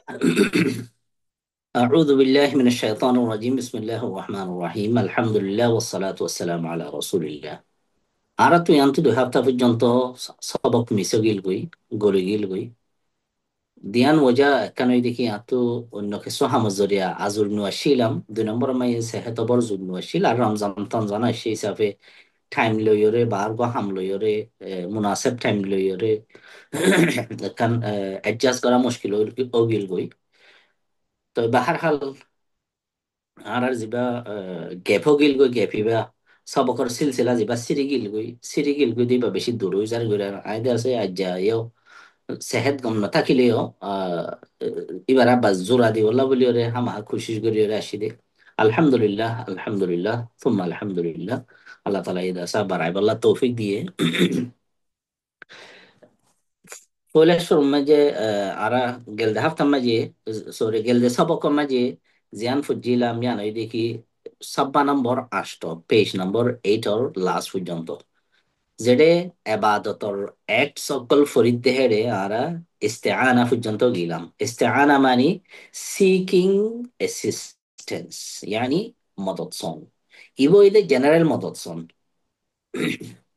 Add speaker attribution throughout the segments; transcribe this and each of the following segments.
Speaker 1: أعوذ بالله من الشيطان الرجيم بسم الله الرحمن الرحيم الحمد لله والصلاة والسلام على رسول الله আরা তুই আনতো 2 সপ্তাহ পর্যন্ত সবক মিশে গিল গই গড়ে গিল গই দিয়ান ওজা কেন দেখি আতো অন্য কিছু হামজরিয়া আজুর নুয়াশিলাম 2 নম্বর মাই সেহেতবর জুর নুয়াশিল আর রমজান তনজান সেই হিসাবে টাইম লইরে বার গো হাম লইরে মুনাসেব টাইম লইরে কান অ্যাডজাস্ট করা মুশকিল ও গিল গই তো বাহার হাল আর যিবা গেপো গিল গই গেপিবা সবকর সিলসিলা যিবা সিরি গিল গই দিবা বেশি দূর হই যার গই আইদা আছে আজ্জা ইয়ো সেহেত গম না থাকিলেও এবার আব্বাস জোড়া দি ওল্লা বলি ওরে হামা খুশি করি ওরে আসি দে আলহামদুলিল্লাহ আলহামদুলিল্লাহ তুম্মা আলহামদুলিল্লাহ আল্লাহ তালা ঈদ আসা বারাই বল্লা তৌফিক দিয়ে Fölösor maje ara gelde hafta maje sorry gelde sabako maje zian fujilam yana ideki sabba number 8 page number 8 or last পর্যন্ত যেডে এবাদতর এক সকল ফরিদ হেরে আরা ইস্তেআনা পর্যন্ত গেলাম ইস্তেআনা মানে সিকিং অ্যাসিস্ট্যান্স yani মদত সন ইবো ইদে জেনারেল মদত সন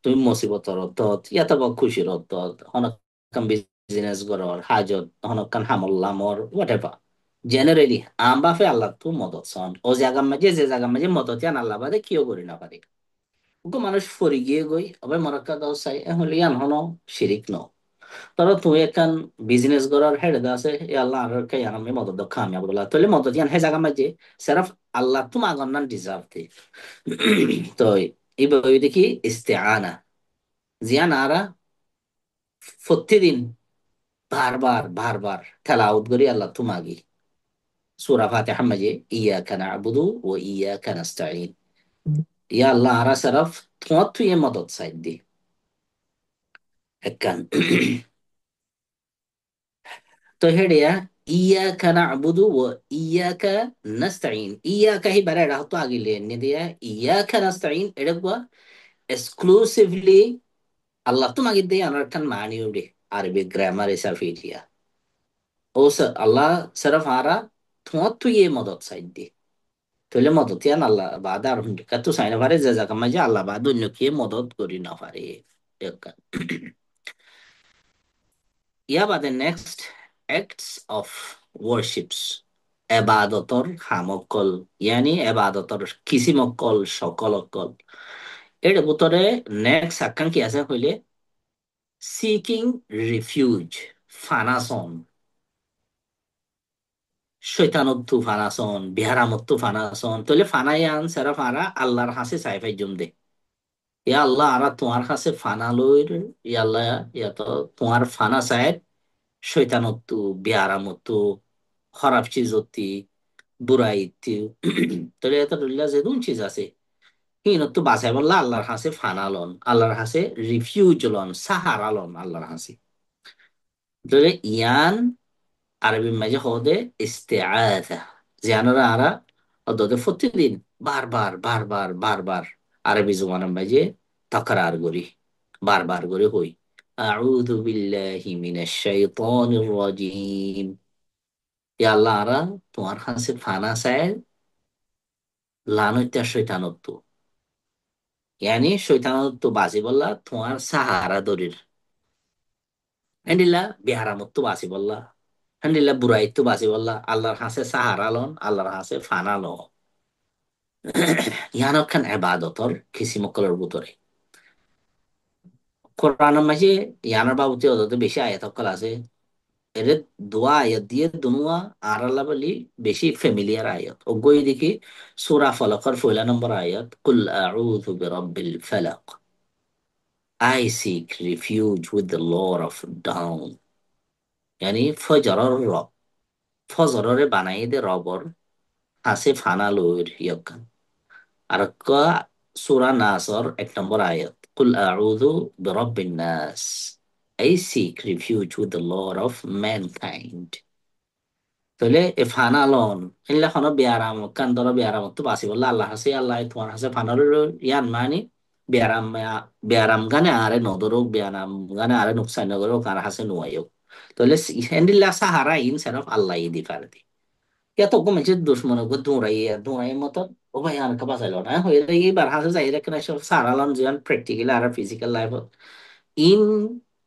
Speaker 1: তুমি মুসিবতর অর্থত ইয়াতবা খুশির অর্থত হনকান বিজনেস গরর হাজত হনকান হামল্লামর হোয়াটএভার জেনারেলি আম বাফে আল্লাহ তু মদত সন ও জায়গা মাঝে যে জায়গা মাঝে মদত ইয়ান আল্লাহ বাদে কিও করি না পারে ওকে মানুষ ফরি গিয়ে গই আবার মরক্কা দাও চাই এখন ইয়ান হন শিরিক ন তবে তুই একান বিজনেস গরর হেড আছে এ আল্লাহ আর কে ইয়ান আমি মদত দক্ষ আমি আবদুল্লাহ তলে মদত ইয়ান হে জায়গা মাঝে সেরাফ আল্লাহ তুম আগন্নান ডিজার্ভ দে তো এই বই দেখি ইস্তেআনা জিয়ান আরা প্রতিদিন বারবার বারবার তেলাওয়াত করি আল্লাহ তুমাগি সূরা ফাতিহা মাঝে ইয়াকা না'বুদু ওয়া ইয়াকা নাস্তাঈন ইয়া আল্লাহ আরা সারাফ তোমার তুই মদত চাই দি একখান তো হেডিয়া ইয়াকা না'বুদু ওয়া ইয়াকা নাস্তাঈন ইয়াকা হি বারে রাহতো আগিলে নে দিয়া ইয়াকা নাস্তাঈন এটা কোয়া এক্সক্লুসিভলি আল্লাহ তুমাগি দিয়ে আনার খান মানি উড়ে আরবি গ্রামার এসা ফিরিয়া ও আল্লাহ সারাফ আরা তোমার তুই মদত চাই দি তইলে মদত ইয়ান আল্লাহ বাদে আর কাতু চাই না পারে যে জায়গা মাঝে আল্লাহ বাদ অন্য কে মদত করি না পারে একা। ইয়া বাদে নেক্সট অ্যাক্টস অফ ওয়ার্শিপস এবাদতর খামকল ইয়ানি এবাদতর কিসিমকল সকল অকল এর ভিতরে নেক্সট আকাঙ্ক্ষা কি আছে হইলে সিকিং রিফিউজ ফানাসন শৈতানত্তু ফানাসন বিহারামত্তু ফানাসন তইলে ফানাইয়ান সেরা ফারা আল্লাহর হাসে সাইফাই জুম দে ইয়া আল্লাহ আরা তোমার কাছে ফানা লইর ইয়া আল্লাহ ইয়া তো তোমার ফানা চাই শৈতানত্তু বিয়ারামত্তু খারাপ চিজত্তি বুড়াইতি তাহলে এত দুল্লা যে দুন চিজ আছে হিনত্তু বাঁচাই বললা আল্লাহর হাসে ফানা লন আল্লাহর হাসে রিফিউজ লন সাহারা লন আল্লাহর হাসে তাহলে ইয়ান আরবি মাঝে হদে ইস্তেআযা জিয়ানরা আরা অদতে প্রতিদিন বারবার বারবার বারবার আরবি জুমানের মাঝে তাকরার করি বারবার করে হই আউযু বিল্লাহি মিনাশ শাইতানির রাজিম ইয়া আল্লাহ আরা তোমার কাছে ফানা চাই লানইত্যা শয়তানত্ব ইয়ানি শয়তানত্ব বাজি বললা তোমার সাহারা দরির হ্যান্ডিল্লা বিহারামত্ব বাসি বললা হ্যান্ডিল্লা বুড়াইত্ব বাসি বললা আল্লাহর হাসে সাহারা লন আল্লাহর হাসে ফানা ল ইয়ানক খান এবাদতর খিসিমকলের ভিতরে কোরআনের মাঝে ইয়ানার বাবুতে অত বেশি আয়াতকল আছে এর দোয়া আয়াত দিয়ে দুনুয়া আর আল্লাহ বলি বেশি ফ্যামিলিয়ার আয়াত ওগই দেখি সূরা ফালাকের পয়লা নম্বর আয়াত কুল আউযু বিরাব্বিল ফালাক I seek refuge with the Lord of dawn yani ফজরের রব ফজরের বানাই দে রবর হাসে ফানা লইর ইয়াকান আর সূরা নাসর 1 নম্বর আয়াত কুল আউযু বিরাব্বিন নাস I seek refuge with the Lord of mankind তাহলে এ ফানালন এনলা খনো বিয়ারাম কান্দর বিয়ারাম তো বাসি বললা আল্লাহ হাসে আল্লাহ তোমার হাসে ফানাল ইয়ান মানি বিয়ারাম বিয়ারাম গানে আরে নদরক বিয়ারাম গানে আরে নুকসান নগরক আর হাসে নুয়াইও Entonces, en la Sahara, in seraf Allah y diferente. Ya to como je dushmano ko durai mото o bhai an ka pasalo na ho ye bar ha sai re kana shaf sara lan jian practical ar physical life in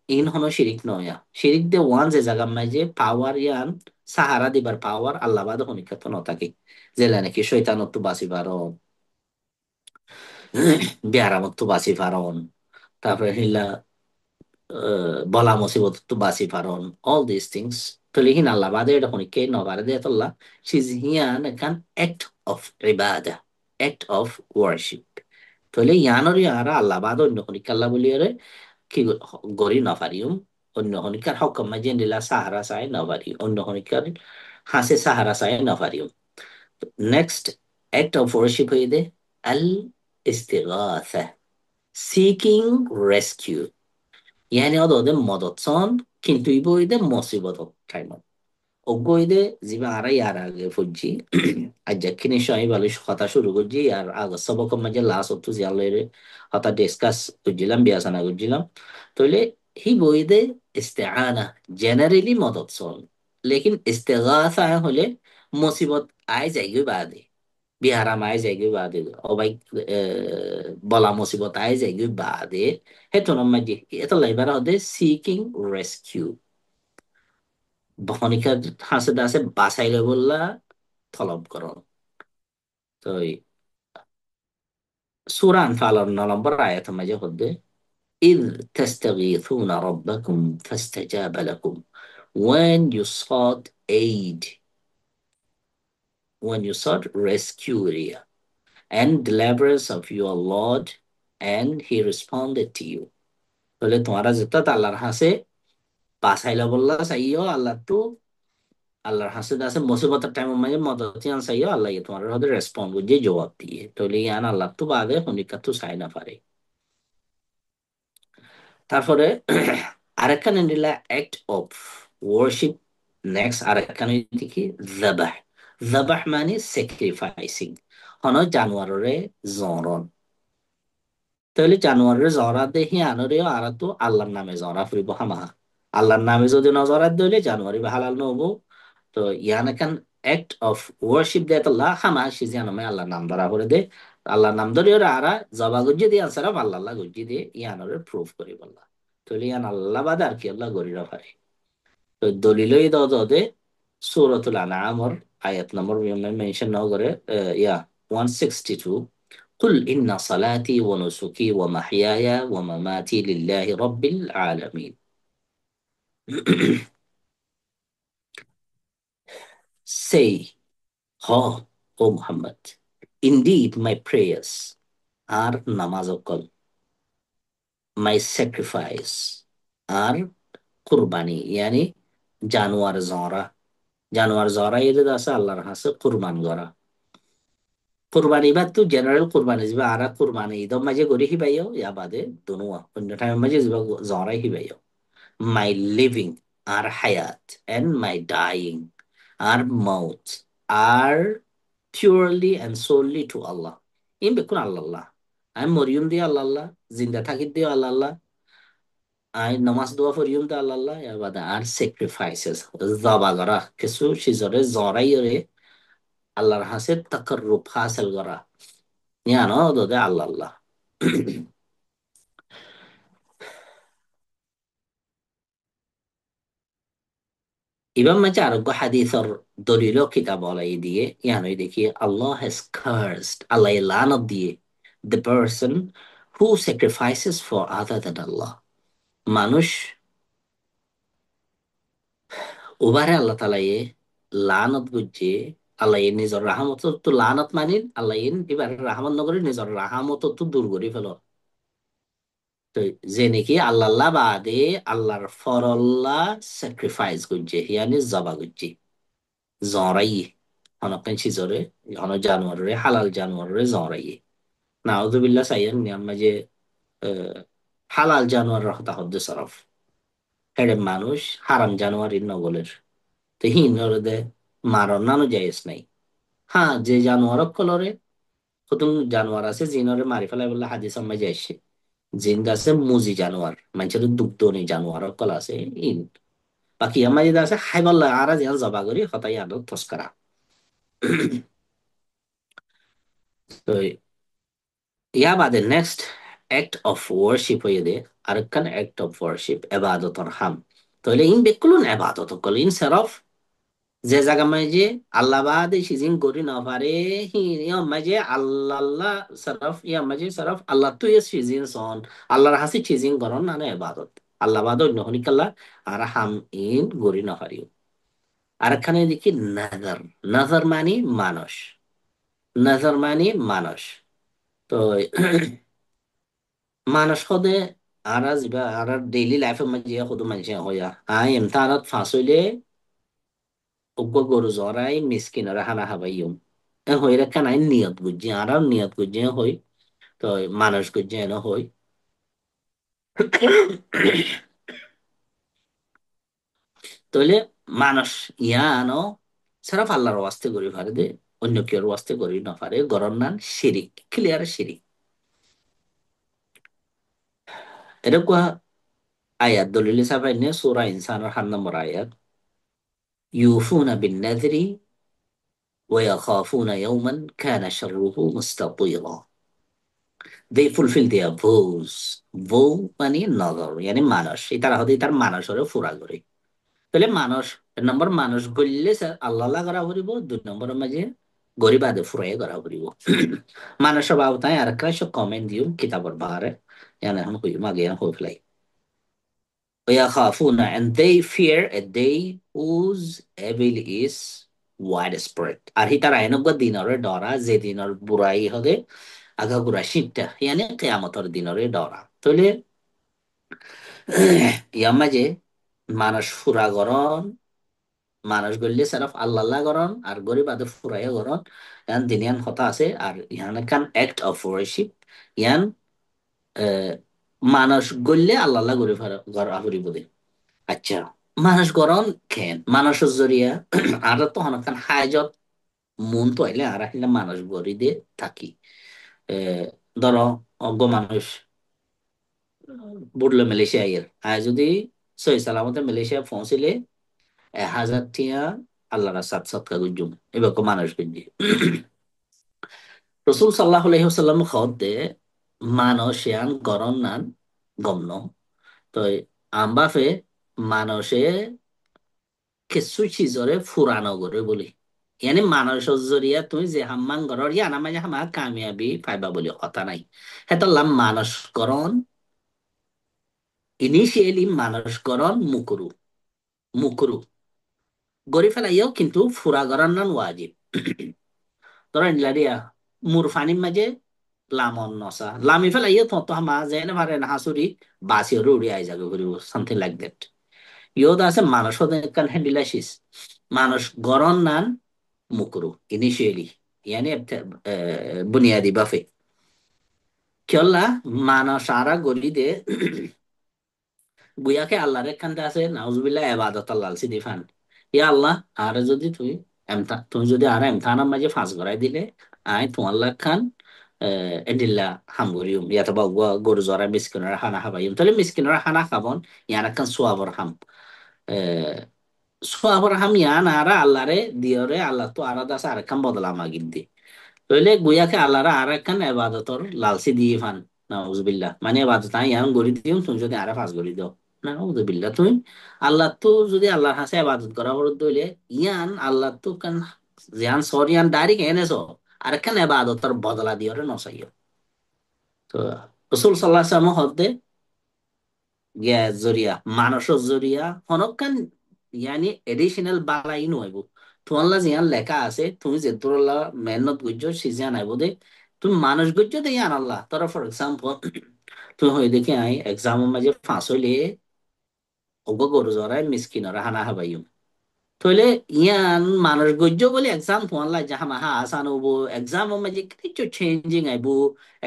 Speaker 1: in hono shirik no ya shirik de one je jaga ma je power yan sahara dibar power Allah bad honi ka to no taki jela নাকি শয়তানত বাসি পারন বিহারামত বাসি পারন তারপরে হিলা bala musibot to basi faron all these things to lihin Allah bade da honi ke no bare de Allah she's here kan act of ibadah act of worship to le yanor yara Allah bade অন্য হনি কাল্লা বলি রে কি গরি না পারিম অন্য হনিকার হকম মাঝে নিলা সাহারা সাই না পারি অন্য হনিকার হাসে সাহারা সাই না পারিম next act of worship হইদে al istighatha seeking rescue يعني هذا مدرسان كنتو يبغى ده مصيبة كايما وقوي زي ما عرا يارا فوجي أجاكيني شاي بالش خطا شروع كوجي يار أغا سبق مجال لا سبتو زي الله يري خطا ديسكاس كوجيلام بياسانا كوجيلام تولي هي بوي ده استعانة generally مدرسان لكن استغاثة هولي مصيبة آي زيگو بعدي بيهرم آي زيگو بعدي أو باي بلا مصيبة آي زيگو بعدي هتو نمجي إطلع عبارة ده seeking rescue বহনিকা হাসে দাসে বাসাইলে বললা তলব করো তো সূরা আনফালের 9 নম্বর আয়াতের মাঝে হচ্ছে إذ تستغيثون ربكم فاستجاب لكم when you sought aid when you sought rescue and deliverance of your Lord and he responded to you তাহলে তোমারা যেটা আল্লাহর হাসে বাসাইলে বললা চাইও আল্লাহ তো আল্লাহর হাসিদ আছে মুসিবতের টাইম মানে মদত ইয়ান চাইও আল্লাহ তোমার হতে রেসপন্ড বুঝে জবাব দিয়ে তাহলে ইয়ান আল্লাহ তো বাদে হনিকা তো চাই না পারে তারপরে আরেকখান নিলা অ্যাক্ট অফ ওয়ার্শিপ নেক্সট আরেকখান কি জাবাহ জাবাহ মানে স্যাক্রিফাইসিং হন জানোয়ারে জরন তাহলে জানোয়ারের জরা দেখি আনরেও আর তো আল্লাহর নামে জরা ফুরিব হামা আল্লাহর নামে যদি নজরাত দিলে জানুয়ারি বা হালাল নহবো তো ইয়ানা কান act of worship that Allah hama shi jana me Allah নাম ধরা করে দে আল্লাহর নাম ধরে ওরা আরা জবা গুজি দিয়ে আনসার আল্লাহ আল্লাহ গুজি দিয়ে ইয়ানরে প্রুফ করি বললা তো ইয়ান আল্লাহ বাদ আর কি আল্লাহ গরিরা পারে তো দলিলই দাও দাও দে সূরাতুল আনআমর আয়াত নম্বর মেনশন নাও করে ইয়া 162 قل إن صلاتي ونسكي ومحياي ومماتي لله رب العالمين Say, oh, O Muhammad, indeed my prayers are namazokal, my sacrifice are কুরবানি yani জানোয়ার জরা এদের আছে আল্লাহর হাসে কুরবান করা কুরবানি বা তো জেনারেল কুরবানি যাবে আরা কুরবানি ইদম মাঝে গরি হিবাইও ইয়া বাদে দুনুয়া অন্য টাইম মাঝে যাবে জরাই হিবাইও my living our hayat and my dying our maut are purely and solely to Allah in bekun Allah আমি মরিয়ম দিয়ে আল্লাহ আল্লাহ জিন্দা থাকিত দিয়ে আল্লাহ আল্লাহ আই নামাজ দোয়া ফরিয়ম দিয়ে আল্লাহ আল্লাহ এর বাদে আর স্যাক্রিফাইসেস জবা করা কিছু সিজরে জরাই রে আল্লাহর হাসে তাকাররুব হাসিল করা ইয়ানো দে আল্লাহ আল্লাহ ইমাম মাঝে আরোগ্য হাদিসের দলিল কিতাব আলাই দিয়ে ইয়ানোই দেখি আল্লাহ has cursed আল্লাহ লানত দিয়ে the person who sacrifices for other than Allah মানুষ উবারে আল্লাহ তালায়ে লানত বুঝে আল্লাহ নিজের রাহামত তো লানত মানিন আল্লাহ এবার রাহমত নগরে নিজের রাহামত তো দূর করে ফেল তো যে নাকি আল্লাহ বাদে আল্লাহর ফরল্লা স্যাক্রিফাইস করছে ইয়ানি জবা করছে জরাইয়ে হনকান সিজরে হন জানোয়ারে হালাল জানোয়ারে জরাইয়ে নাউযুবিল্লাহ সাইয়ান নিয়াম্মা যে হালাল জানোয়ার হতা হদ্দে সরফ হেডে মানুষ হারাম জানোয়ার নগলের তো হিন দে মারণ নানো যাইস নাই হ্যাঁ যে জানোয়ার কলরে কতং জানোয়ার আছে জিনরে মারি ফেলাই বললে হাদিস আম্মা যাইছে জিন গাছে মুজি জানোয়ার মানুষের দুগ্ধ নেই জানোয়ার কল আছে ইন বাকি আমার যেটা আছে হাই বললা আর যেন জবা করি হতাই আরো তস্করা। তো ইয়া বাদে নেক্সট অ্যাক্ট অফ ওয়ার্শিপ হয়ে দে আরেকখান অ্যাক্ট অফ ওয়ার্শিপ এবাদতর হাম। তাহলে ইন বেকুলুন এবাদত কল ইন সেরফ যে জায়গা মাঝে আল্লাহ বাদে সিজিন করি না পারে ইয়া মাঝে আল্লাহ আল্লাহ সরফ ইয়া মাঝে সরফ আল্লাহ তো ইয়ে সিজিন সন আল্লাহর হাসি সিজিন করন না না এবাদত আল্লাহ বাদ অন্য হনিকাল্লা আর হাম ইন গরি না পারিও। আর এখানে দেখি নাজার। নাজার মানে মানস। নাজার মানে মানস। তো মানস হদে আর যা আর ডেইলি লাইফের মাঝে হদু মানুষ হইয়া আই এম তারাত ফাঁসইলে উগ্র গরু জরাই মিসকিনরা হানা হাবাইম এ হইরা কানাই নিয়ত গুজি আর নিয়ত গুজি হই। তো মানুষ গুজি এনে হই। তাহলে মানুষ ইয়ানো সারা আল্লাহর ওয়াস্তে করি পারে দে অন্য কেউ ওয়াস্তে করি না পারে গরম নান শিরিক ক্লিয়ার শিরিক। এরকম আয়াত দলিল হিসাবে নিয়ে সূরা ইনসানের 8 নম্বর আয়াত ইউফুনা বিন নাযরি ওয়া ইয়াখাফুনা ইয়াওমান কানা শাররুহু মুস্তাতিরা। they fulfill their vows. vow মানে নজর মানে মানস এটার হতে তার মানসরে ফুরা করে। তাহলে মানুষ এক নম্বর মানুষ গড়লে আল্লাহ করা করিব 2 নম্বরের মাঝে গরিবাদে ফুরাই করা করিব। মানুষের বাবতায় আর একটা সব কমেন্ট দিও কিতাবের বাহারে ইয়ান এখন হই মাগে ইয়ান হই ফেলাই। ويخافون and they fear a day whose evil is widespread আর হিতার আইনজ্ঞ দিনরে ডরা যে দিনের বুড়াই হবে আগাগোড়া শীতটা ইয়ানি কেয়ামতের দিনরে ডরা। তাহলে ইয়ার মাঝে মানুষ ফুরা গরম মানুষ গড়লে সারাফ আল্লাহ গরম আর গরিব আদে ফুরাইয়া গরম ইয়ান দিনিয়ান কথা আছে আর ইয়ান কান অ্যাক্ট অফ ওয়ারশিপ ইয়ান আহ, মানুষ গড়লে আল্লাহ গড়া ফুরিব দে। আচ্ছা মানুষ গরম খেন মানুষের জরিয়া আর তো হনকান হাজত মন তো আইলে আর আহিলে মানুষ গড়ি দিয়ে থাকি। ধরো অজ্ঞ মানুষ বুড়লো মালয়েশিয়া আইয়ের আর যদি সহি সালামতে মালয়েশিয়া পৌঁছিলে 1,000 টিয়া আল্লাহর সাত সৎকা গুজুম এবার মানুষ গুজি। রসুল সাল্লাহ আলহিহাল্লাম হতে মানুষিয়ান গরম নান গমন। তো আমবাফে মানুষে কিছু চিজরে ফুরানো করে বলি ইয়ানি মানুষের জরিয়া তুমি যে হাম্মান গরর ইয়ান আমার হামা কামিয়াবি পাইবা বলি কথা নাই। হেতাল্লাম মানসকরণ ইনিশিয়ালি মানসকরণ মুকুরু মুকুরু গড়ি ফেলাইও কিন্তু ফুরা গরণ নান ওয়াজিব। ধরেন লারিয়া মুর ফানির মাঝে লামন নসা লামি ফেলাইও তো তো হামা যেন পারে না হাসুরি বাসি উড়ি আই যাবে করিব সামথিং লাইক দ্যাট। ইয়োদ আছে মানুষ কান হ্যান্ডিলাইসিস মানুষ গরণ নান মুকরু ইনিশিয়ালি yani বুনিয়াদি বাফে কেলা মানুষ আরা গলি দে গুয়াকে আল্লাহর এখানতে আছে নাউজুবিল্লাহ ইবাদত আল্লাহ সিদি ফান ইয়া আল্লাহ আর যদি তুই এমতা তুমি যদি আর এমতানার মাঝে ফাঁস করাই দিলে আই তোমার লাখ খান এডিল্লা হামগুরিউম ইয়াতে বা গরু জরা মিসকিনরা হানা খাবাইম তাহলে মিসকিনরা হানা খাবন ইয়ার একখান সোয়াবর হাম সোয়াবর হাম ইয়ান আরা আল্লাহরে দিয়রে আল্লাহ তো আরাদা আছে আরেকখান বদলা মাগিন দি। তাহলে গুয়াকে আল্লাহর আর একখান এবাদতর লালসি দিয়ে ফান নাউজুবিল্লাহ মানে এবাদত আমি এখন গড়ি দিও তুমি যদি আরে ফাঁস গড়ি দাও নাউজুবিল্লাহ তুমি আল্লাহ তো যদি আল্লাহর হাসে এবাদত করা হলো দইলে ইয়ান আল্লাহ তো কান জিয়ান সরিয়ান ডাইরেক্ট এনেছো আর একখান এবাদতর বদলা দিয়রে নসাইও। তো রসুল সাল্লাহ সাল্লাম হদ্দে গিয়া জরিয়া মানুষের জরিয়া হনকান ইয়ানি এডিশনাল বালাই নইব তোমাল্লা জিয়ান লেখা আছে তুমি যে তোরলা মেহনত গুজ্জ সিজিয়ান আইব দে তুমি মানুষ গুজ্জ দে ইয়ান আল্লাহ তোরা ফর এক্সাম্পল তুমি হয়ে দেখি আই এক্সামের মাঝে ফাঁস হইলে অগ গরু জরাই মিসকিনরা হানা হাবাইম। তাহলে ইয়ান মানুষ গজ্য বলে এক্সাম তোমাল্লা যাহা মাহা আসান হবো এক্সামের মাঝে কিছু চেঞ্জিং আইব।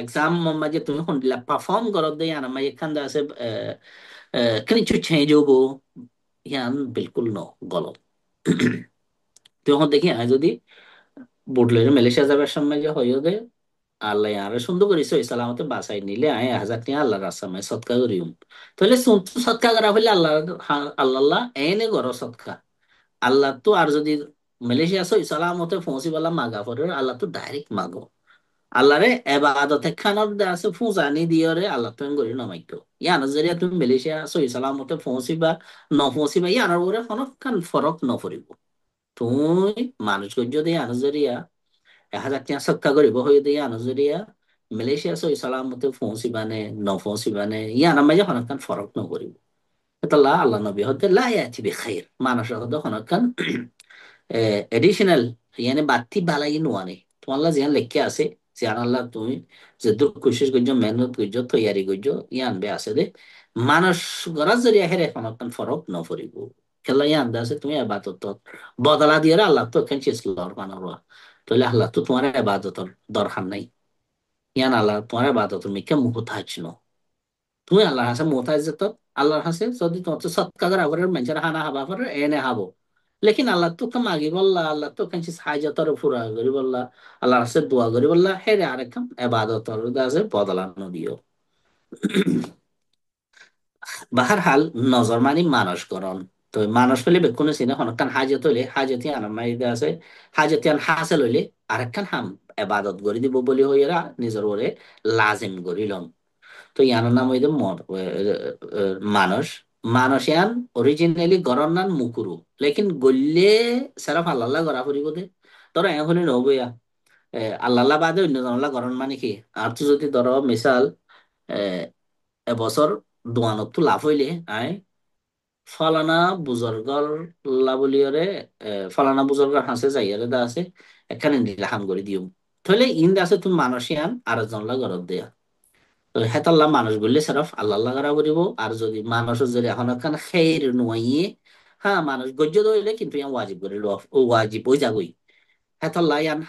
Speaker 1: এক্সামের মাঝে তুমি হন্ডিলা পারফর্ম করত দে ইয়ান মাঝে খান্দা আছে কিছু চেঞ্জ হবো ইয়ান বিলকুল ন গলত। তখন দেখি যদি বুটলের মালয়েশিয়া যাবার সময় যে হইও দে আল্লাহ আরে সুন্দর করে সহি সালামতে বাঁচাই নিলে আয় 1,000 টাকা আল্লাহর রাস্তায় সৎকা করিম। তাহলে শুনতো সৎকা করা হইলে আল্লাহ, আল্লাহ এনে গড় সৎকা। আল্লাহ তো আর যদি মালয়েশিয়া সহি সালামতে পৌঁছি বলা মাগা পড়ে আল্লাহ তো ডাইরেক্ট মাগো। আল্লাহরে এবাদতে খানার দে আছে ফুজানি দিয়রে আল্লাহ তুমি গড়ি নমাইতো। ইয়ানো যদি তুমি মালয়েশিয়া সহি সালামতে পৌঁছিবা নপৌঁছিবা ইয়ানোর উপরে কোনো কান ফরক নপরিব। তুই মানুষ যদি আনো জরিয়া 1,000 টাকা সৎকা করিব হয়ে দিয়ে আনো জরিয়া মালয়েশিয়া সহি সালামতে পৌঁছিবানে নপৌঁছিবানে ইয়ান মাঝে হনকান ফরক নকরিব। এটা আল্লাহ নবী হতে লা ইয়াতি বিখাইর মানুষ হতে হনকান এডিশনাল ইয়ানে বাড়তি বালাই নোয়ানে তোমার জিয়ান লেখকে আছে জিয়ান আল্লাহ তুমি যে দূর কোশিশ করছো মেহনত করছো তৈয়ারি করছো ইয়ান বে আছে দে মানুষ গড়ার জরিয়া হেরে হনকান ফরক নফরিব। খেলা ইয়ান দে আছে তুমি আবাদত বদলা দিয়ে আল্লাহ তো এখানে চেষ্টা মানব। তাহলে আল্লাহ তো তোমার আবাদতর দরকার নাই। ইয়ান আল্লাহ তোমার আবাদতর মিকে মুহতাজ ন। তুমি আল্লাহর হাসে মুহতাজ যেত আল্লাহর হাসে যদি তোমার তো সৎকার আগরের মানুষের হানা হাবা করে এনে হাবো। লেকিন আল্লাহ তো মাগি বললা আল্লাহ তো কাছে সাহায্যতর ফুরা করি বললা আল্লাহর হাসে দোয়া করি বললা হেরে আরেকম আবাদতর আছে বদলানো দিও। বাহার হাল নজর মানি মানস করন। তো মানুষ হইলে বেকুনে চিনে হনকান হাজত হইলে হাজতি আনার মাইদা আছে হাজতি আন হাসিল হইলে আরেকখান হাম এবাদত করি দিব বলি হইরা নিজের ওরে লাজিম করিলন। তো ইয়ানোর নাম হইতে মানুষ। মানুষ ইয়ান অরিজিনালি গরর নাম মুকুরু লেকিন গল্লে সারা ফাল্লাল্লাহ গড়া ফুরিব দে ধরো এখন নবইয়া আল্লাহ বাদে অন্য জনলা গরন মানে কি। আর তো যদি ধরো মিসাল এবছর দোয়ানত তো লাভ হইলে আয় ফলানা বুজর্গর লাবলিয়রে ফলানা বুজর্গর হাসে যাইয়ারে দা আছে এখানে নিলে হাম করে দিও। তাহলে ইন্দা আছে তুমি মানুষিয়ান আর জনলা গরত দেয়া। তো হেতাল্লাহ মানুষ বললে সেরফ আল্লাহ করা করিব। আর যদি মানুষের যদি এখন একখান খের নুয়াইয়ে হ্যাঁ মানুষ গজ্য দইলে কিন্তু ইয়ান ওয়াজিব করিল ও ওয়াজিব ওই যাগই হেতাল্লাহ ইয়ান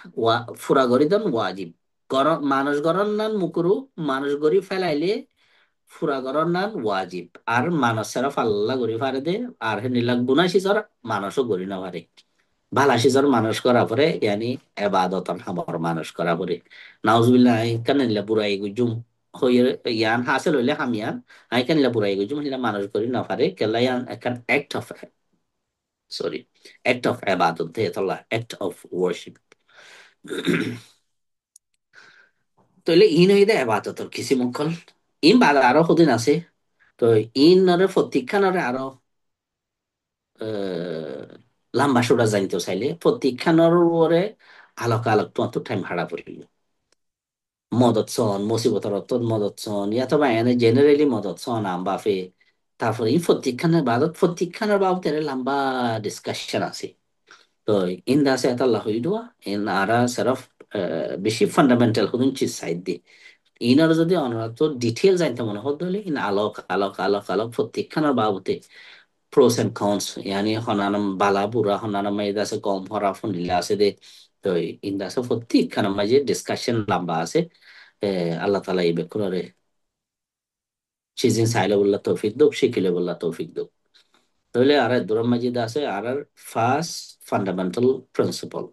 Speaker 1: ফুরা করি দেন ওয়াজিব। গর মানুষ গরন নান মুকুরু মানুষ গড়ি ফেলাইলে ফুরা গরন নান ওয়াজিব। আর মানুষ সেরফ আল্লাহ গড়ি ফারে দে আর হে নিলাক গুনা সিজর মানুষও গড়ি না পারে ভালা সিজর মানুষ করা পরে ইয়ানি এবাদতন হামর মানুষ করা পরে নাউজুবিল্লাহ কানে নিলা বুড়াই গুজুম হইয়ে ইয়ান হাসিল হইলে হামিয়ান আই কানে নিলা বুড়াই গুজুম হিলা মানুষ করি না পারে কেলা ইয়ান একখান act of sorry act of এবাদত দে তল্লা অ্যাক্ট অফ ওয়ার্শিপ। তাহলে ইন হইদে এবাদতর কিছু মুখল ইন বাদ আরো কদিন আছে। তো ইন নরে প্রতীক্ষানরে আরো লম্বা সুরা জানতে চাইলে প্রতীক্ষানর ওরে আলোক আলোক তোমার টাইম ভাড়া পড়িল মদত সন মুসিবতর অত্তর মদত সন ইয়াতবা এনে জেনারেলি মদত সন বাফে। তারপরে এই প্রতীক্ষানের বাবদ এর লম্বা ডিসকাশন আছে। তো ইন্দা আছে এটা লাহইদুয়া ইন আরা সেরফ বেশি ফান্ডামেন্টাল হদুন চিজ সাইড দি ইনার যদি অনারা ডিটেল জানতে মনে হতো হলে ইন আলোক আলোক আলোক আলোক প্রতীক্ষানের বাবদে pros and cons yani honanam bala bura honanam mai dase kom hora fun lila ase de to inda se fotti kana maje discussion lamba ase Allah taala ibe kurare chizin saile bolla tawfik dok shikile bolla tawfik dok tole ara duram maje da ase ara first fundamental principle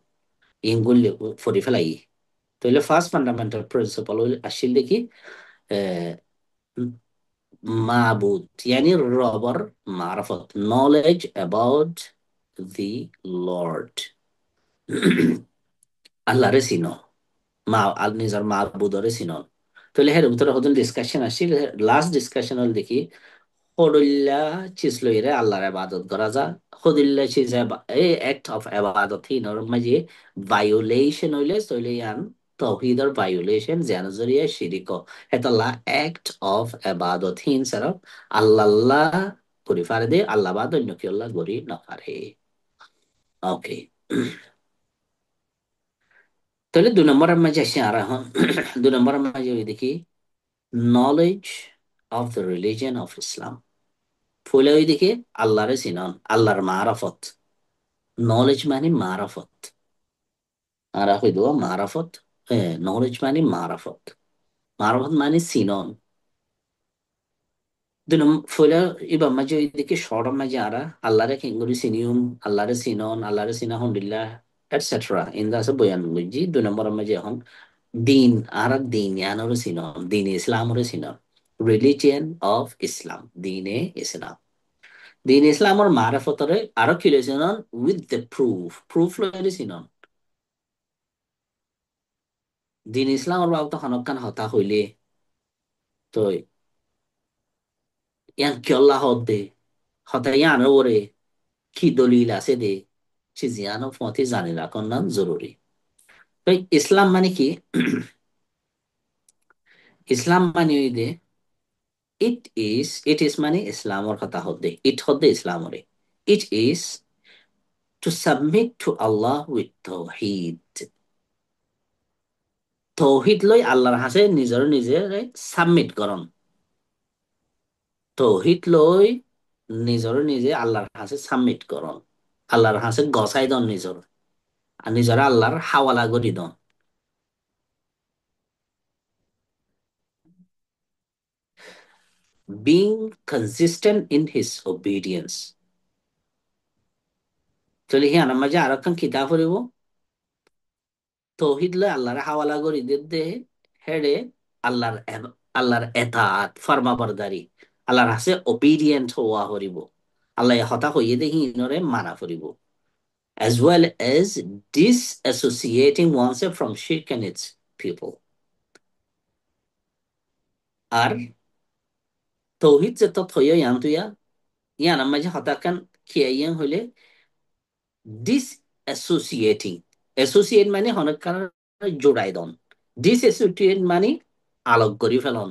Speaker 1: ingul fori felai tole first fundamental principle ashil deki معبود يعني الرابر معرفة knowledge about the Lord আল্লাহরে চিনো মা আল নিজের মাহবুদরে চিনো। তাহলে হের ভিতরে হতেন discussion আসছিল last discussion হল দেখি হদুল্লা চিজ লইরে আল্লাহর ইবাদত করা যা হদুল্লা চিজ এই অ্যাক্ট অফ ইবাদত হি নরমাজি ভায়োলেশন হইলে তইলে ইয়ান তাওহীদের ভায়োলেশন জানা জরিয়া শিরিক হেতাল্লা অ্যাক্ট অফ ইবাদত হিন সারাফ আল্লাহ করি ফারে দে আল্লাহ বাদ অন্য কি আল্লাহ গরি না পারে। ওকে তাহলে 2 নম্বরের মাঝে আসি আর এখন 2 নম্বরের মাঝে ওই দেখি knowledge of the religion of Islam ফুলে ওই দিকে আল্লাহরে চিনন আল্লাহর মারাফত নলেজ মানে মারাফত আর হইল মারাফত নলেজ মানে মারাফত মারাফত মানে চিনন ফুলে ইবা মাঝে ওই দিকে সরম মাঝে আরা আল্লাহরে কিঙ্গুরি চিনিউম আল্লাহরে চিনন আল্লাহরে চিনা হন্দিল্লা এটসেট্রা ইন্দা আছে বয়ান বুঝি 2 নম্বরের মাঝে এখন din ara din yanor sinon din islam or sinon religion of islam dine islam din islam or marifotore aro kile sinon with the proof lo sinon din islam or bauta hanokkan hota hইলে তো yan kyolla hodde hota yan ore কি দলিল আছে দে সে জিয়ানো ফতে জানে রাখুন না জরুরি তো ইসলাম মানে কি ইসলাম মানে ওই দে ইট ইজ মানে ইসলামর কথা হদ্দে ইট হদ্দে ইসলামরে it is to submit to Allah with tawhid তৌহিদ লৈ আল্লাহর হাতে নিজর নিজে সাবমিট করন তৌহিদ লৈ নিজর নিজে আল্লাহর হাতে সাবমিট করন আল্লাহর হাতে গসাই দন নিজর আর নিজর আল্লাহর হাওয়ালা করি দন being consistent in his obedience তাহলে হিয়ানার মাঝে আর একখান কিতাব পড়িব তৌহিদ লয় আল্লাহর হাওয়ালা করি দে হেডে আল্লাহর এতাত ফরমা বরদারি আল্লাহর হাসে ওবিডিয়েন্ট হওয়া হরিব আল্লাহ হতা হইয়ে দে হিনরে মানা ফরিব as well as disassociating oneself from shirk and its people আর তৌহিদ যে তথ্য ইয়ান তুইয়া ইয়ানার মাঝে হতাকান খিয়াইয়ান হইলে ডিসঅ্যাসোসিয়েটিং অ্যাসোসিয়েট মানে হনকার জোড়াই দন ডিসঅ্যাসোসিয়েট মানে আলোক করি ফেলন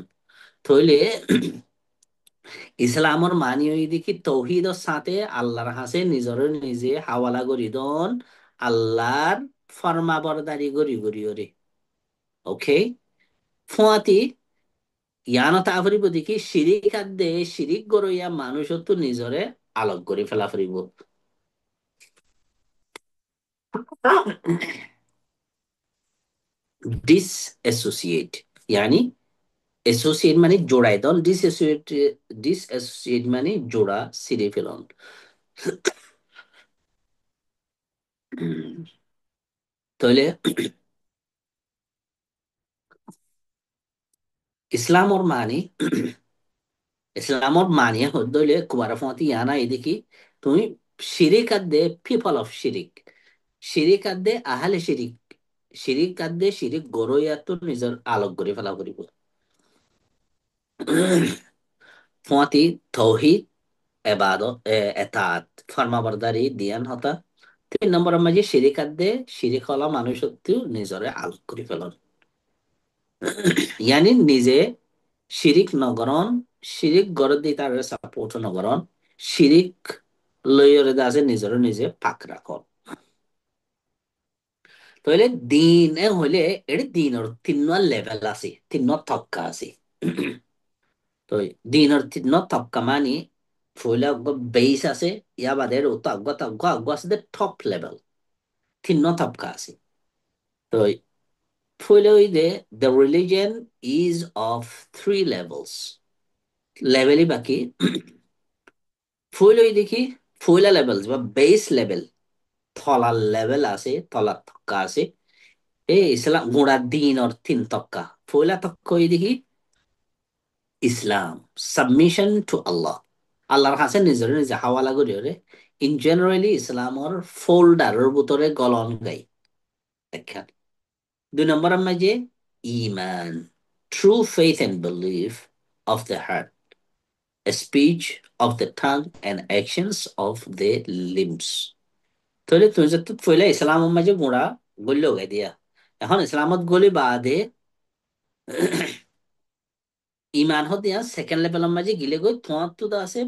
Speaker 1: থইলে ইসলামর মানি ওই দেখি তৌহিদর সাথে আল্লাহর হাসে নিজর নিজে হাওয়ালা করি দন আল্লাহর ফরমা বরদারি গরি গরি ওরে ওকে ফুয়াতি ইয়ানত আফরিব দেখি শিরিক আদে শিরিক গরইয়া মানুষ তো নিজরে আলোক করে ফেলা ফরিব ডিসঅ্যাসোসিয়েট ইয়ানি অ্যাসোসিয়েট মানে জোড়ায় দল ডিসঅ্যাসোসিয়েট মানে জোড়া সিরে ফেলন তাহলে ইসলামর মানে ইসলামর মানে হইলে কুমার ফতি ইয়ানা এদিকে তুমি শিরিক আদে পিপল অফ শিরিক শিরিক আদে আহলে শিরিক শিরিক আদে শিরিক গরইয়া তো নিজের আলোক করে ফেলা করিব ফতি তৌহিদ এবাদত এতাত ফরমাবরদারি দিয়ান হতা 3 নম্বরের মাঝে শিরিক আদে শিরিক হলা মানুষ নিজরে আলোক করে ফেলন ইয়ানি নিজে শিরিক নগরণ শিরিক গড় দি তার সাপোর্ট নগরণ শিরিক লইরে দাসে নিজরে নিজে পাক রাখন তাহলে দিন এ হইলে এর দিনের 3 লেভেল আছে 3 তবকা আছে তো দিনের 3 তবকা মানে ফুলে বেস আছে ইয়া বাদে তো আগ্গা আছে টপ লেভেল 3 তবকা আছে তো ফুলে ওই দে the religion is of 3 levels লেভেলই বাকি ফুল ওই দেখি ফুলা লেভেল বা বেস লেভেল থলার লেভেল আছে তলার তক্কা আছে এই ইসলাম গুড়া দিন ওর 3 তক্কা ফুলা তক্কা ওই দেখি ইসলাম সাবমিশন টু আল্লাহ আল্লাহর কাছে নিজের নিজে হাওয়ালা করি ওরে ইন জেনারেলি ইসলামর ফোল্ডারের ভিতরে গলন গাই দেখা 2 নম্বর মাঝে ইমান true faith and belief of the heart speech of the tongue and actions of the limbs তাহলে তুই যে তুই পয়লা ইসলামের মাঝে গোড়া গল্য গাই দিয়া এখন ইসলামত গলি বাদে ইমান হত দিয়া সেকেন্ড লেভেলের মাঝে গিলে গই তোমার তো আছে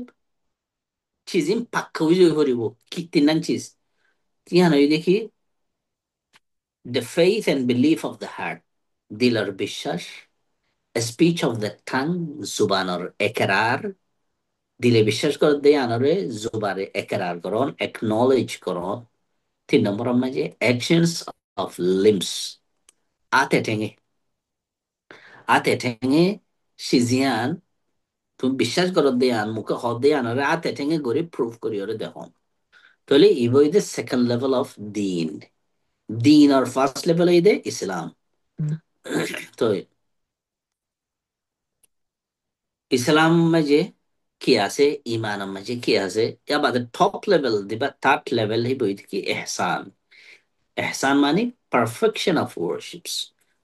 Speaker 1: চিজিম পাক্কা হয়ে হরিব কি 3 চিজ তিয়ান ওই দেখি the faith and belief of the heart দিলর বিশ্বাস speech of the tongue জুবানর একরার দিলে বিশ্বাস কর দেয় আনরে জুবারে একরার করন একনলেজ করন 3 নম্বরের মাঝে actions of limbs আতে ঠেঙে আতে ঠেঙে সিজিয়ান তুমি বিশ্বাস করো দেয়ান মুখে হ দেয়ান ওরে আতে ঠেঙে গড়ি প্রুফ করি ওরে দেখো তাহলে ইবো ইদে সেকেন্ড লেভেল অফ দিন দিন আর ফার্স্ট লেভেল ইদে ইসলাম তো ইসলাম মাঝে কি আছে, ইমান মাঝে কি আছে, ইয়া বাদে টপ লেভেল দিবা, থার্ড লেভেল হি বই কি এহসান। এহসান মানে পারফেকশন অফ ওয়ার্শিপস।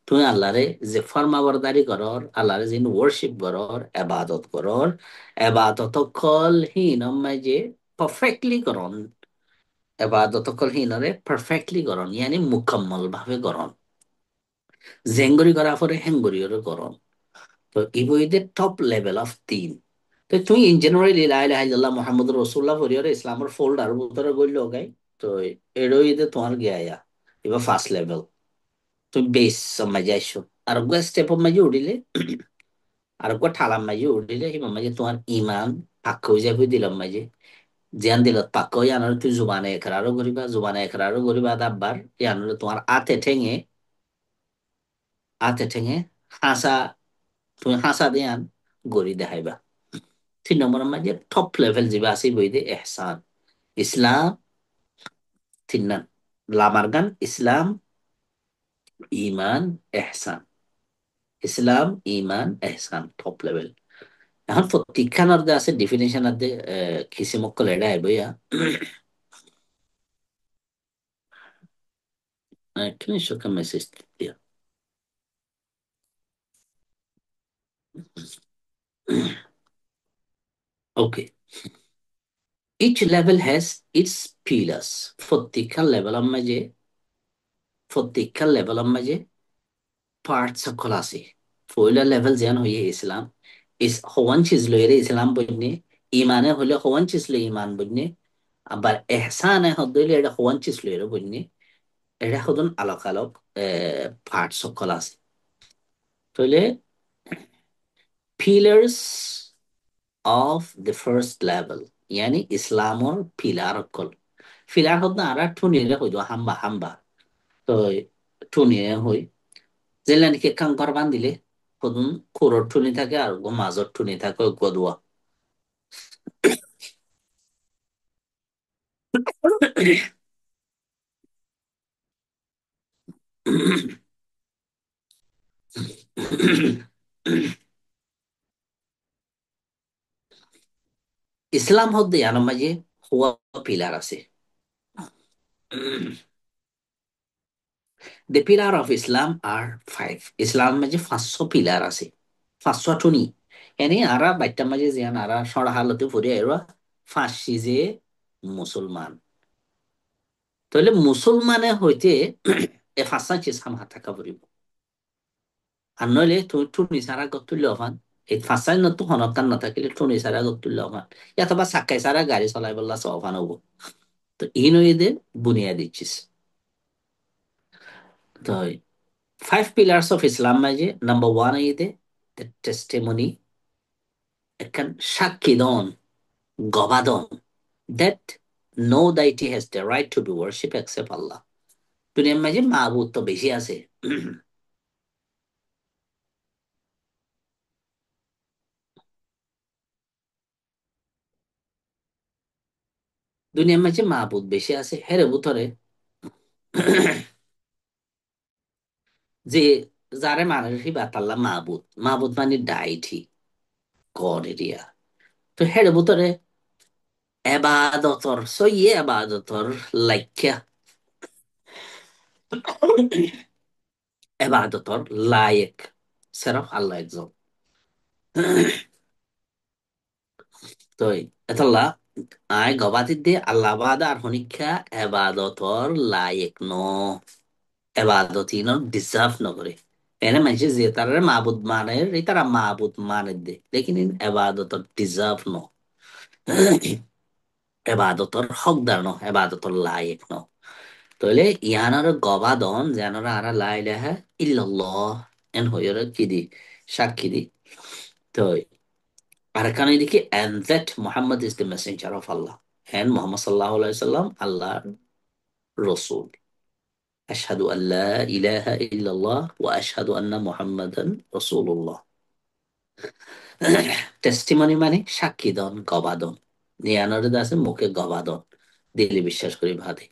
Speaker 1: তুমি আল্লাহরে যে ফরমাবরদারি করর, আল্লাহরে যে ওয়ার্শিপ করর, এবাদত করর, এবাদত কল হিন মাঝে পারফেক্টলি করন। এবাদত কল হিনরে পারফেক্টলি করন, ইয়ানি মুকম্মল ভাবে করন। জেঙ্গরি করা পরে হেঙ্গরিয়রও করন। তো ইবইদের টপ লেভেল অফ তিন। তো তুই ইন জেনারেলি লা ইলাহা ইল্লাল্লাহ মুহাম্মদুর রাসূলুল্লাহ পরিয়রে ইসলামের ফোল্ডার ভিতরে গইল গাই। তো এড়ইতে তোমার গিয়া এবার ফার্স্ট লেভেল তুমি বেস মাঝে আইসো। আর গো স্টেপ মাঝে উঠিলে, আর গো ঠালাম মাঝে উঠিলে হিমাম মাঝে তোমার ইমান পাক্কা হয়ে যাবে দিলাম মাঝে। জিয়ান দিলত পাক্কা হয়ে আনার তুই জুবানে একরারও করিবা, জুবানে একরারও করিবা দাববার ইয়ানলে তোমার আতে ঠেঙে হাসা, তুমি হাসা দিয়ান গড়ি দেখাইবা। 3 নম্বর মাঝে টপ লেভেল যেবা আছে বইতে এহসান। ইসলাম তিন লামারগান ইসলাম, ইমান, এহসান। ইসলাম, ইমান, এহসান টপ লেভেল। এখন প্রত্যেকখানের দে আছে ডেফিনেশন দে খিসি মক্কল এডা বইয়া। এখানে সকাল মেসেজ দিয়া। Okay, each level has its pillars. প্রত্যেকখান লেভেলের মাঝে, প্রত্যেকখান লেভেলের মাঝে পার্ট সকল আছে। পয়লা লেভেল যেন হইয়ে ইসলাম, হওয়ান চিজ লইরে ইসলাম বইনে, ইমানে হলে হওয়ান চিজ লই ইমান বইনে, আবার এহসানে হদইলে এটা হওয়ান চিজ লইরে বইনে। এটা হদন আলোক আলোক পার্ট সকল আছে। তাহলে pillars of the first level, yani ইসলামর পিলার অকল। পিলার হদ না আর ঠুনিরে হইতো হাম্বা হাম্বা। তো ঠুনিরে হই যেলা নাকি কাঙ্কর বান্ধিলে হদুন খুরর ঠুনি থাকে আর মাজর ঠুনি থাকে গদুয়া। ইসলাম হদ্দে ইয়ানোর মাঝে হওয়া পিলার আছে। The pillar of Islam are five. Islam মাঝে 500 পিলার আছে, 500 এনে আরা বাইটা মাঝে জিয়ান আরা সরা হালতে ফুরে এরা ফাঁসি যে মুসলমান। তাহলে মুসলমানে হইতে এ ফাঁসা চিজ হামা থাকা পড়িব। আর নইলে তুমি টুনি সারা গত তুললে অফান, এই ফাঁসাই নতো হনকান না থাকিলে টুনি সারা গত তুললে অফান, অথবা সাক্কাই সারা গাড়ি চলাই বললা সফান হবো। তো এই নইদের বুনিয়াদি চিজ। তো 5 pillars of Islam মাঝে নাম্বার ওয়ান ইদে the testimony, একখান সাক্ষী দন, গবাদন, that no deity has the right to be worship except Allah. দুনিয়ার মাঝে মাহবুদ তো বেশি আছে। দুনিয়ার মাঝে মাহবুদ বেশি আছে হেরে ভিতরে যে যারে মানে বাতাল্লা মাহবুদ, মাহবুদ মানে ডাইটি, গড এরিয়া। তো হেরে ভিতরে এবাদতর সই এবাদতর লাইখ্যা, এবাদতর লায়েক সেরফ আল্লাহ একজন। তো এতলা আয় গবাদিত দিয়ে আল্লাহ বাদ আর হনিক্ষা এবাদতর লায়েক ন, এবাদতি ন ডিজার্ভ নকরে। এনে মানুষ যে তারা মাবুদ মানে এই তারা মাবুদ মানে দে, লেকিন এবাদতর ডিজার্ভ ন, এবাদতর হকদার ন, এবাদতর লায়েক ন। তাহলে ইয়ানার গবাদন যেনরা আরা লা ইলাহা ইল্লাল্লাহ এন হইরে কি দি সাক্ষী দি। তো আর এখানে দেখি and that Muhammad is the messenger of Allah, and Muhammad sallallahu alaihi wasallam আল্লাহর রসুল। আশহাদু আল্লা ইলাহা ইল্লাল্লাহ ওয়া আশহাদু আন্না মুহাম্মাদান রাসূলুল্লাহ। টেস্টিমনি মানে সাক্ষী দন, গবাদন। নিয়ানরে আছে মুখে গবাদন, দিলে বিশ্বাস করি ভাদে।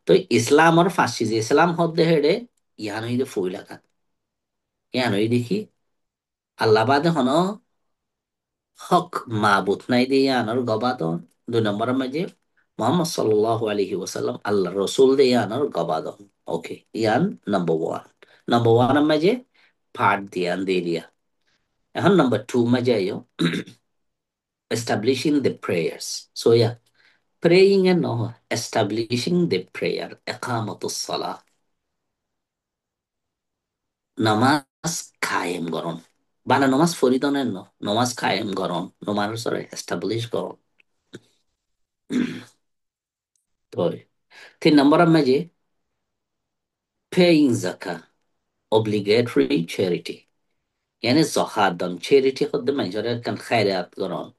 Speaker 1: তো ইসলামর ফাঁসি যে ইসলাম হদ্দে হেডে ইয়ান হইতে ফুইলাকা। কেন এই দেখি আল্লাহ বাদে হন হক মাবুত নাই দিয়ে আনার গবাদন। দুই নম্বরের মাঝে মোহাম্মদ সাল্লাল্লাহু আলাইহি ওয়াসাল্লাম আল্লাহ রসুল দিয়ে আনার গবাদন। ওকে, ইয়ান নাম্বার ওয়ান। নাম্বার ওয়ানের মাঝে পাঠ দিয়ান দিয়ে দিয়া। এখন নাম্বার টু মাঝে আইও establishing the prayers. So yeah, praying and no, establishing the prayer, একামতুস সালাহ, নামাজ কায়েম করন। বানা নমাজ ফরিদনের ন, নমাজ কায়েম করন, নমাজ সরে এস্টাবলিশ করন। তো তিন নম্বর মাঝে paying zakah, obligatory charity. يعني الزكاة دم charity قد ما يجري كان خيرات قران.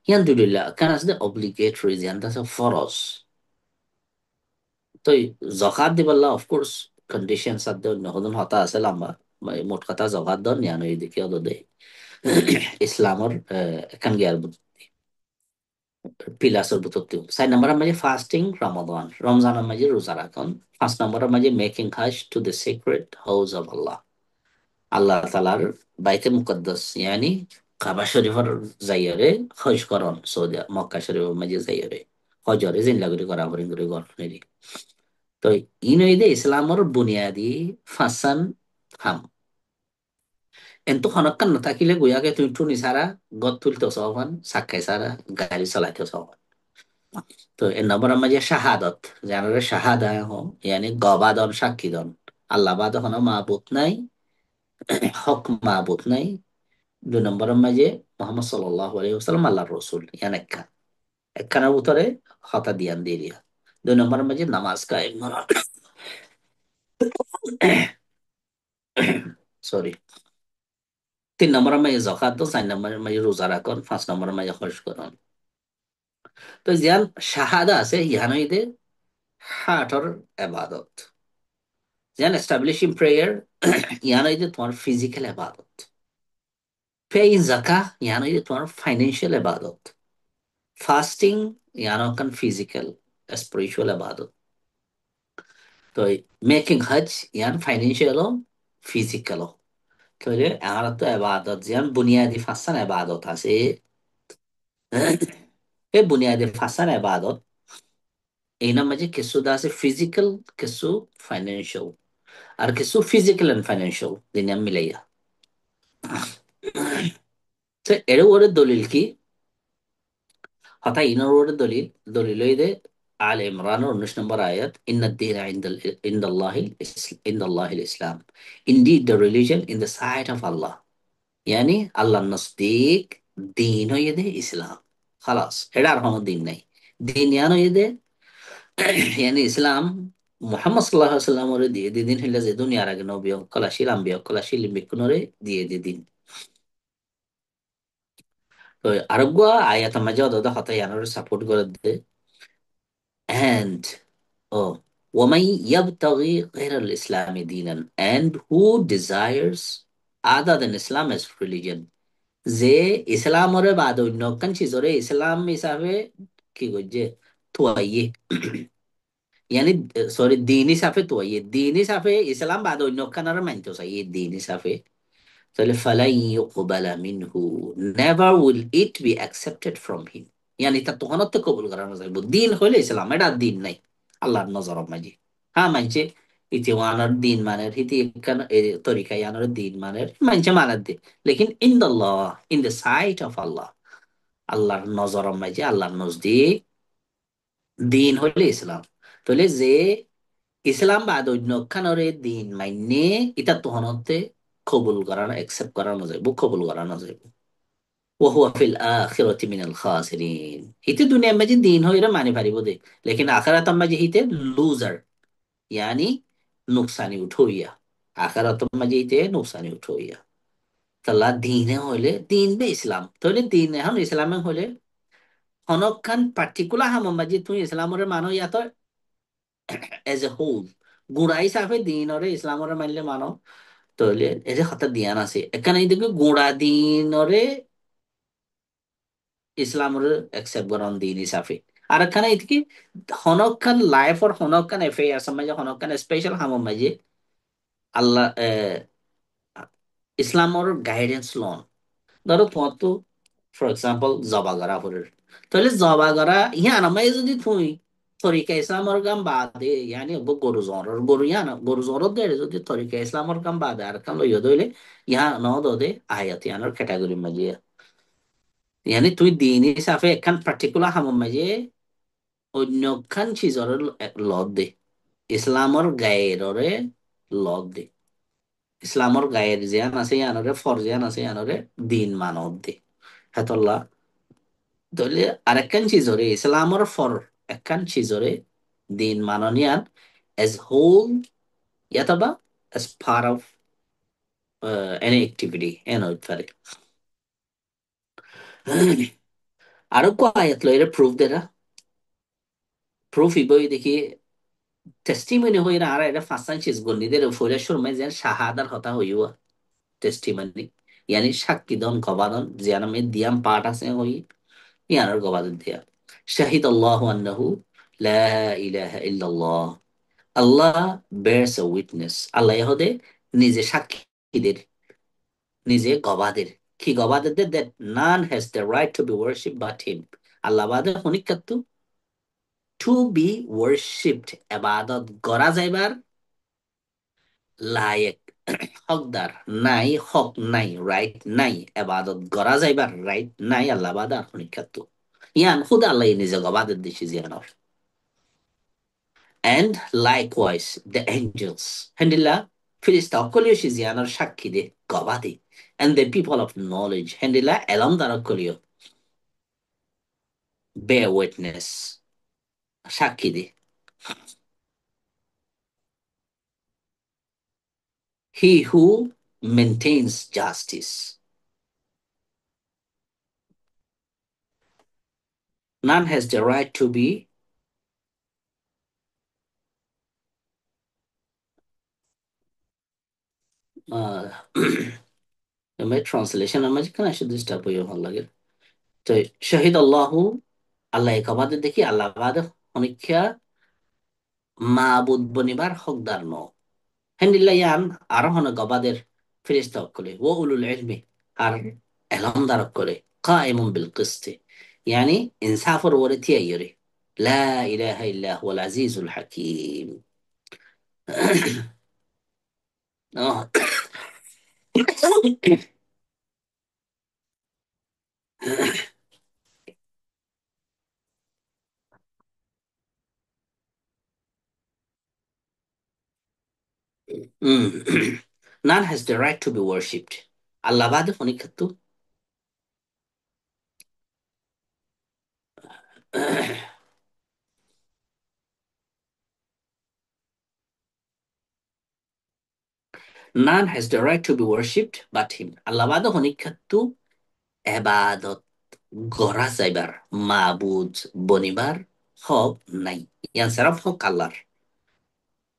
Speaker 1: الحمد لله كان أصلا obligatory يعني ده فرض. তো জকাত দিবল্লা অফকোর্স কন্ডিশন সাধ্য নহদন হতা আছে লম্বা মোট কথা জকাত দন ইয়ানো এদিকে অদ দে ইসলামর এখান গিয়ার পিলাসর বুতত্তি 4 নম্বরের মাঝে ফাস্টিং রমাদান রমজানের মাঝে রোজা রাখুন। 5 নম্বরের মাঝে making hajj to the secret house of Allah, Allah তালার বাইতে মুকদ্দাস ইয়ানি কাবা শরীফর যাইয়ারে হজ করন। সৌদি মক্কা শরীফের মাঝে যাইয়ারে হজরে জিন লাগরি করা হরিং করে গঠনেরি। তো ইনইদে ইসলামর বুনিয়াদি ফাসান হাম এন্তু হনক্কান নাথাকিলে গুয়াকে তুই টুনি সারা গদ তুলতে সহন সাক্ষাই সারা গাড়ি চালাইতে সহন। তো এর নম্বর মাঝে শাহাদত, জানারে শাহাদা হম ইয়ানি গবাদন সাক্ষী দন আল্লাহ বাদ হন মাহবুত নাই, হক মাহবুত নাই। 2 নম্বরের মাঝে মোহাম্মদ সাল্লাল্লাহু আলাইহি ওয়াসাল্লাম আল্লাহর রসুল ইয়ান একখান একখানের উত্তরে হতা দিয়ান দিয়ে দিয়া। 2 নম্বরের মাঝে নামাজ কায়েম সরি। 3 নম্বরের মাঝে জকাত দো, 4 নম্বরের মাঝে রোজা রাখুন, 5 নম্বরের মাঝে হজ করুন। তো জিয়ান শাহাদা আছে ইহান হইতে হার্টর এবাদত। যেন এস্টাবলিশিং প্রেয়ার ইয়ান হইতে তোমার ফিজিক্যাল এবাদত। পেইং জাকা ইয়ান হইতে তোমার ফাইন্যান্সিয়াল এবাদত। ফাস্টিং ইয়ান হকান ফিজিক্যাল স্পিরিচুয়াল এবাদত। তো মেকিং হজ ইয়ান ফাইন্যান্সিয়াল ফিজিক্যাল। তাহলে আর তো এবাদত যেন বুনিয়াদি ফাঁসান এবাদত আছে। এই বুনিয়াদি ফাঁসান এবাদত এই নাম মাঝে কিছু দা আছে ফিজিক্যাল, কিছু ফাইন্যান্সিয়াল, আর কিছু ফিজিক্যাল এন্ড ফাইন্যান্সিয়াল দিন মিলাইয়া। তো এর ওরে দলিল কি হতা ইনার ওরে দলিল দলিল হইদে আল ইমরানের 19 নম্বর আয়াত ইন্নাদ-দীন ইনদাল্লাহিল ইসলাম, indeed the religion in the sight of Allah, यानी আল্লাহর নজদিক দিন হইদে ইসলাম। খালাস এটা আর কোনো দিন নাই। দিন ইয়ান হইদে يعني ইসলাম মুহাম্মদ সাল্লাল্লাহু আলাইহি সাল্লামরে দিয়ে দিন হইলে যে দুনিয়ার আগে নবী কল আসিল আম্বিয়া কল আসিল বিকুনরে দিয়ে দিন। তো আরগুয়া আয়াত মাঝে অদদ হতা ইয়ানরে সাপোর্ট করে দে। and oh ومن يبتغي غير الإسلام دينا, and who desires other than Islam as religion, যে ইসলামরে বাদ অন্য কান চিজরে ইসলাম হিসাবে কি করছে তুয়াইয়ে यानी सॉरी दीन हिसाबे तो ये दीन हिसाबे इस्लाम बाद অন্য কানার মানতো চাই এই দিন হিসাবে। তাহলে ফালাই ইউকবালা মিনহু, never will it be accepted from him. ইয়ানি তা তখন তো কবুল করা যাইব দিন হইলে ইসলাম এটা দিন নাই আল্লাহর নজর মাঝে। হ্যাঁ মানছে ইতি ওয়ানার দিন মানের হিতি একখান তরিকা ইয়ানোর দিন মানের মানছে মানার দে, লেকিন in the law, in the sight of Allah, আল্লাহর নজর মাঝে আল্লাহর নজদিক দিন হইলে ইসলাম। তাহলে যে ইসলাম বাদ অন্য খানরে দিন মাইনে এটা তহনতে কবুল করানো একসেপ্ট করানো যায়, কবুল করানো যায়। وهو في الآخرة من الخاسرين, হিতে দুনিয়া মাঝে দিন হইরা মানি পারিব দে, লেকিন আখিরাত মাঝে হিতে লুজার ইয়ানি নুকসানি উঠইয়া। আখিরাত মাঝে হিতে নুকসানি উঠইয়া। তাহলে দিনে হইলে দিন বে ইসলাম, তাহলে দিন এখন ইসলামে হইলে হনকান পার্টিকুলার হাম মাঝে তুই ইসলামরে মানো ইয়াত এজ এ হোল গুড়া হিসাবে দিনরে ইসলামরে মানলে মানো। তাহলে এই যে হঠাৎ দিয়ান আছে এখানে দেখবে গোড়া দিনরে ইসলামর একসেপ্ট করান দিন হিসাবে। আর এখানে এদিকে হনকান লাইফ আর হনকান এফেয়ার্স মাঝে হনকান স্পেশাল হাম মাঝে আল্লাহ ইসলামর গাইডেন্স লন ধরো তোমার তো ফর এক্সাম্পল জবা করা হরে তাহলে জবা করা ইয়া নামাই যদি তুই তরিকা ইসলামর কাম বাদে ইয়ানি গরু জরর গরু ইয়া না গরু জরর দে যদি তরিকা ইসলামর কাম বাদে আর কাম লইয়া দইলে ইয়া ন দে আয়াত ইয়ানোর ক্যাটাগরি মাঝে ইয়ানি তুই দিন হিসাবে একখান পার্টিকুলার হামম মাঝে অন্য খান চিজর লত দে ইসলামর গায়েররে লত দে ইসলামর গায়ের জিয়ান আছে ইয়ানরে ফরজিয়ান আছে ইয়ানরে দিন মানব দে হেতল্লা ধরলে আরেকখান চিজরে ইসলামর ফর একখান চিজরে দিন মাননিয়ান as whole yataba as part of any activity N হইতে পারে আরো কয়েক লইরে প্রুফ দেরা প্রুফ ইবই দেখি টেস্টিমনি হইরা আর এটা ফাঁসান চিজ গন্ডিদের ফইরা সুরমাই যেন শাহাদার হতা হইয়া টেস্টিমনি ইয়ানি সাক্ষী দন গবাদন জিয়ানামে দিয়াম পাঠ আছে হই ইয়ানোর গবাদন দিয়া শাহিদ আল্লাহু আন্নাহু লা ইলাহা ইল্লাল্লাহ আল্লাহ bears a witness আল্লাহ ইহুদে নিজে সাক্ষীদের নিজে গবাদের কি গবাদের that none has the right to be worshipped but him আল্লাহ বাদে হনিকাত্তু to be worshipped এবাদত করা যাইবার লায়েক হকদার নাই হক নাই রাইট নাই এবাদত করা যাইবার রাইট নাই আল্লাহ বাদে আর হনিকাত্তু ইয়ান খুদ আল্লাহ নিজে গবাদের দিছি জিয়ানর and likewise the angels হেন্ডিল্লা ফিরিস্তা অকলিও সিজিয়ানোর সাক্ষী দে গবাদি and the people of knowledge হেন্ডিল্লা এলম দ্বারা অকলিও bear witness সাক্ষী দে he who maintains justice none has the right to be uh, my translation আমার যেখানে আসলে ডিস্টার্ব হইয়া ভালো লাগে তো শহীদ আল্লাহু আল্লাহ কবাদে দেখি আল্লাহ বাদে অনিক্ষা মাবুদ বনিবার হকদার ন হেন্ডিল্লায়ান আরো হন গবাদের ফিরিস্তা করে ও উলুল ইলমি আর এলম দারক করে قائم بالقسط يعني انصاف ورثي يري لا اله الا هو العزيز الحكيم آه. None has the right to be worshipped আল্লাহ বাদে ফনিকাত্তু None has the right to be worshipped but him আল্লাহ বাদে ফনিকাত্তু এবাদত গড়া যাইবার মাবুদ বনিবার হক নাই ইয়ান সারাফ হক আল্লাহর